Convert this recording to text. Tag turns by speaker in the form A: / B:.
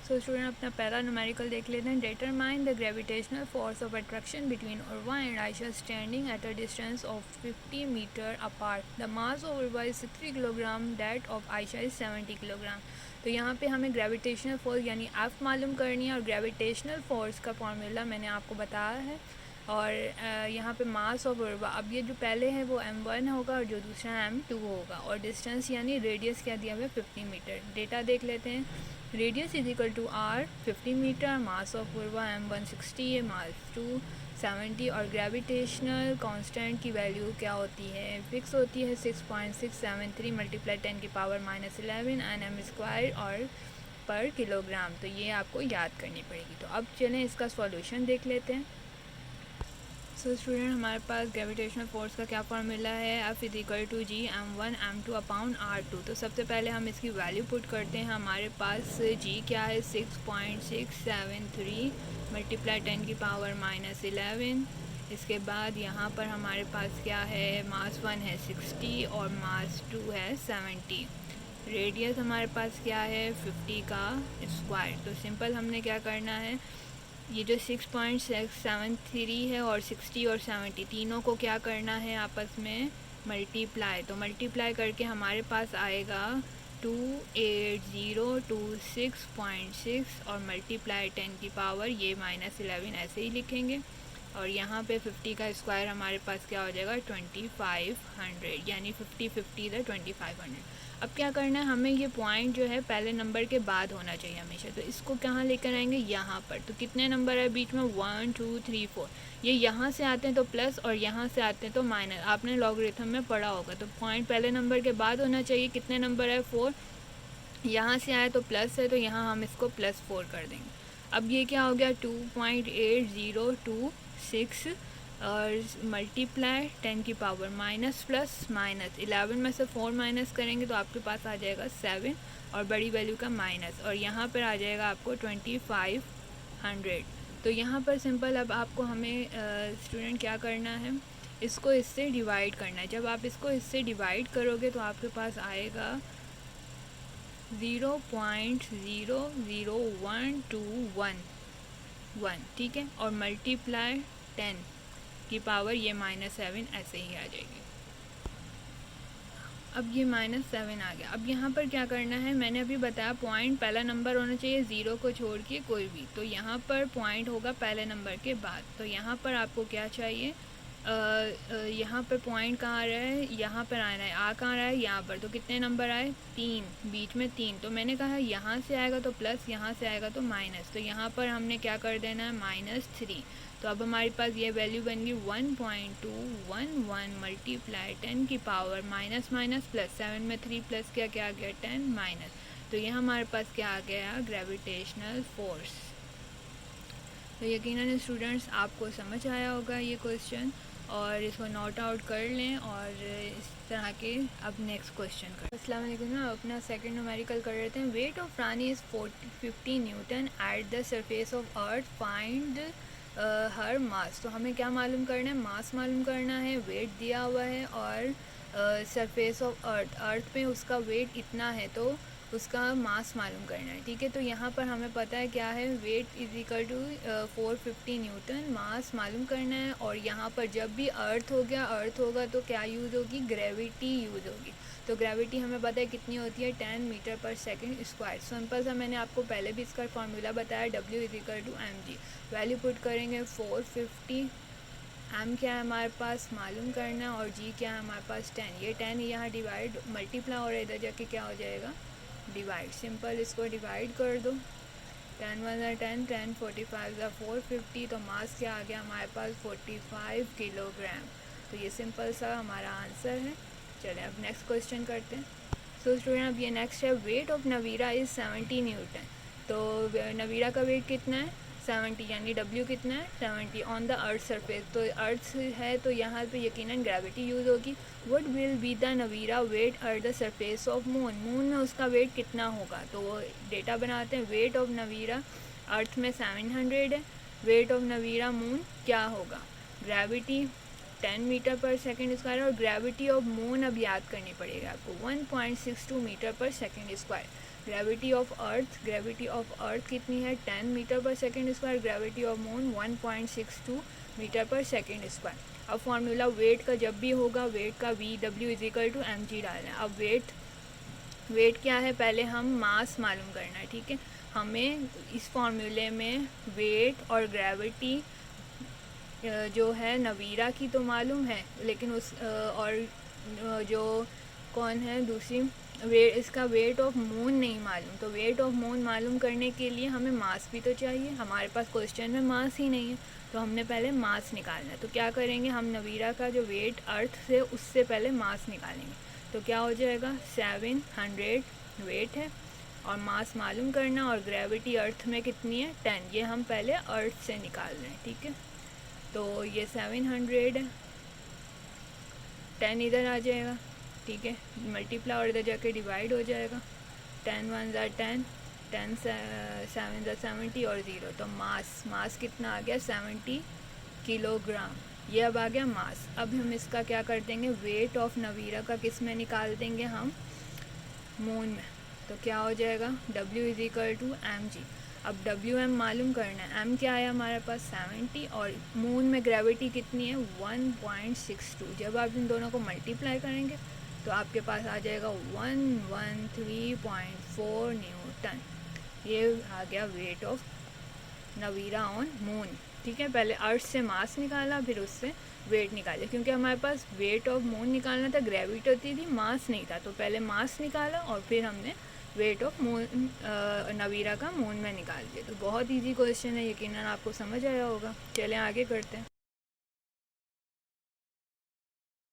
A: So student अपना पहला numerical देख लेते हैं। Determine the gravitational force of attraction between Urva and Ayesha standing at a distance of 50 metre apart. The mass of Urva is 60 kilogram, that of Ayesha is 70 kilogram. तो यहाँ पे हमें ग्रेविटेशनल फोर्स यानी एफ मालूम करनी है, और ग्रेविटेशनल फोर्स का फॉर्मूला मैंने आपको बताया है। और यहाँ पे मास ऑफ उर्वा, अब ये जो पहले है वो m1 होगा और जो दूसरा m2 होगा, और डिस्टेंस यानी रेडियस क्या दिया हुआ है 50 मीटर। डेटा देख लेते हैं। Radius is equal to r 50 metre, mass of Urva m1 60 है, मास 2 70, और ग्रेविटेशनल कांस्टेंट की वैल्यू क्या होती है, फिक्स होती है 6.673 मल्टीप्लाई 10 की पावर -11 nm स्क्वायर और पर किलोग्राम। तो ये आपको याद करनी पड़ेगी। तो अब चलें इसका सॉल्यूशन देख लेते हैं। सो स्टूडेंट हमारे पास ग्रेविटेशनल फोर्स का क्या फार्मूला है, F is equal to G m1 m2 upon r2। तो सबसे पहले हम इसकी वैल्यू पुट करते हैं। हमारे पास G क्या है 6.673 मल्टीप्लाई 10 की पावर -11। इसके बाद यहाँ पर हमारे पास क्या है, मास 1 है 60 और मास 2 है 70। रेडियस हमारे पास क्या है 50 का स्क्वायर। तो सिंपल हमने क्या करना है, ये जो 6.673 है और 60 और 70 तीनों को क्या करना है आपस में मल्टीप्लाई। तो मल्टीप्लाई करके हमारे पास आएगा 28026.6 और मल्टीप्लाई 10 की पावर ये -11 ऐसे ही लिखेंगे। और यहाँ पे 50 का स्क्वायर हमारे पास क्या हो जाएगा 2500, यानी 50 द 2500। अब क्या करना है, हमें ये पॉइंट जो है पहले नंबर के बाद होना चाहिए हमेशा। तो इसको कहाँ लेकर आएंगे, यहाँ पर। तो कितने नंबर है बीच में 1 2 3 4। ये यहाँ से आते हैं तो प्लस और यहाँ से आते हैं तो माइनस, आपने लॉगरिथम में पढ़ा होगा। तो पॉइंट पहले नंबर के बाद होना चाहिए। कितने नंबर है 4, यहाँ से आए तो प्लस है तो यहाँ हम इसको +4 कर देंगे। अब ये क्या हो गया 2.8026 और मल्टीप्लाई 10 की पावर माइनस प्लस माइनस 11 में से 4 माइनस करेंगे तो आपके पास आ जाएगा 7 और बड़ी वैल्यू का माइनस, और यहाँ पर आ जाएगा आपको 2500। तो यहाँ पर सिंपल अब आपको हमें स्टूडेंट क्या करना है, इसको इससे डिवाइड करना है। जब आप इसको इससे डिवाइड करोगे तो आपके पास आएगा 0.00121, ठीक है, और मल्टीप्लाई 10 की पावर ये -7 ऐसे ही आ जाएगी। अब ये -7 आ गया। अब यहाँ पर क्या करना है, मैंने अभी बताया पॉइंट पहला नंबर होना चाहिए 0 को छोड़ के कोई भी। तो यहाँ पर पॉइंट होगा पहले नंबर के बाद। तो यहाँ पर आपको क्या चाहिए, यहाँ पर पॉइंट कहाँ आ रहा है, यहाँ पर आना है। आ कहाँ रहा है, यहाँ पर। तो कितने नंबर आए 3, बीच में 3। तो मैंने कहा यहाँ से आएगा तो प्लस, यहाँ से आएगा तो माइनस। तो यहाँ पर हमने क्या कर देना है -3। तो अब हमारे पास ये वैल्यू बन गई 1.211 मल्टीप्लाई 10 की पावर माइनस माइनस प्लस, 7 में 3 प्लस क्या क्या आ गया 10 माइनस। तो ये हमारे पास क्या आ गया ग्रेविटेशनल फोर्स। तो यकीनन स्टूडेंट्स आपको समझ आया होगा ये क्वेश्चन, और इसको नोट आउट कर लें और इस तरह के अब नेक्स्ट क्वेश्चन कर। अस्सलाम वालेकुम। हम अपना सेकंड न्यूमेरिकल कर रहे थे। Weight of Rani is 50 newton at the surface of earth, find her mass. तो हमें क्या मालूम करना है, मास मालूम करना है, वेट दिया हुआ है, और सरफेस ऑफ अर्थ पे उसका वेट इतना है तो उसका मास मालूम करना है, ठीक है। तो यहाँ पर हमें पता है क्या है, weight is equal to 450 newton, mass मालूम करना है। और यहाँ पर जब भी अर्थ होगा तो क्या यूज़ होगी, ग्रेविटी यूज़ होगी। तो ग्रेविटी हमें पता है कितनी होती है 10 मीटर पर सेकंड स्क्वायर। सिंपल सा मैंने आपको पहले भी इसका फार्मूला बताया, W is equal to mg। Value put करेंगे 450, m क्या है हमारे पास मालूम करना, और g क्या है हमारे पास 10। ये 10 यहाँ डिवाइड मल्टीप्लाई और इधर जाके क्या हो जाएगा डिवाइड। सिंपल इसको डिवाइड कर दो, 10 1 10 10 45 450। तो मास क्या आ गया हमारे पास 45 किलोग्राम। तो ये सिंपल सा हमारा आंसर है। चलें अब नेक्स्ट क्वेश्चन करते हैं। सो स्टूडेंट अब ये नेक्स्ट है, weight of Navira is 70 Newton. तो नवीरा का वेट कितना है 70, यानी W कितना है 70 ऑन द अर्थ सरफेस। तो अर्थ है तो यहाँ पे यकीनन ग्रेविटी यूज़ होगी। What will be the Navira weight at the surface of moon. Moon में उसका वेट कितना होगा, तो वो डेटा बनाते हैं। वेट ऑफ नवीरा अर्थ में 700 है, वेट ऑफ नवीरा मून क्या होगा, gravity 10 metre per second square, और ग्रेविटी ऑफ मून अब याद करनी पड़ेगी आपको 1.62 metre per second square. Gravity of earth कितनी है 10 metre per second square, gravity of moon 1.62 metre per second square. अब फार्मूला वेट का जब भी होगा, वेट का VW is equal to mg डालना है। अब वेट क्या है, पहले हम मास मालूम करना है, ठीक है। हमें इस फार्मूले में वेट और ग्रेविटी जो है नवीरा की तो मालूम है, लेकिन उस और जो कौन है दूसरी इसका वेट ऑफ मून नहीं मालूम। तो वेट ऑफ मून मालूम करने के लिए हमें मास भी तो चाहिए, हमारे पास क्वेश्चन में मास ही नहीं है, तो हमने पहले मास निकालना है। तो क्या करेंगे, हम नवीरा का जो वेट अर्थ से उससे पहले मास निकालेंगे। तो क्या हो जाएगा 700 वेट है और मास मालूम करना, और ग्रेविटी अर्थ में कितनी है 10, ये हम पहले अर्थ से निकाल रहे हैं, ठीक है। तो ये 700 है, 10 इधर आ जाएगा, ठीक है, मल्टीप्लाई और इधर जाके डिवाइड हो जाएगा। 10 1 ज़ा 10, 10 7 ज़ा 70 और 0, तो मास कितना आ गया 70 किलोग्राम। ये अब आ गया मास। अब हम इसका क्या कर देंगे, वेट ऑफ नवीरा का किस में निकाल देंगे हम, मून में। तो क्या हो जाएगा W is equal to mg। अब WM मालूम करना है, M क्या है हमारे पास 70 और मून में ग्रेविटी कितनी है 1.62। जब आप इन दोनों को मल्टीप्लाई करेंगे तो आपके पास आ जाएगा 113.4 न्यूटन। ये आ गया weight of Navira on moon, ठीक है। पहले अर्थ से मास निकाला, फिर उससे वेट निकाले, क्योंकि हमारे पास वेट ऑफ मून निकालना था, ग्रेविटी होती थी, मास नहीं था। तो पहले मास निकाला और फिर हमने वेट ऑफ मून नवीरा का मून में निकाल दिया। तो बहुत इजी क्वेश्चन है, यकीनन आपको समझ आया होगा। चलें आगे करते हैं।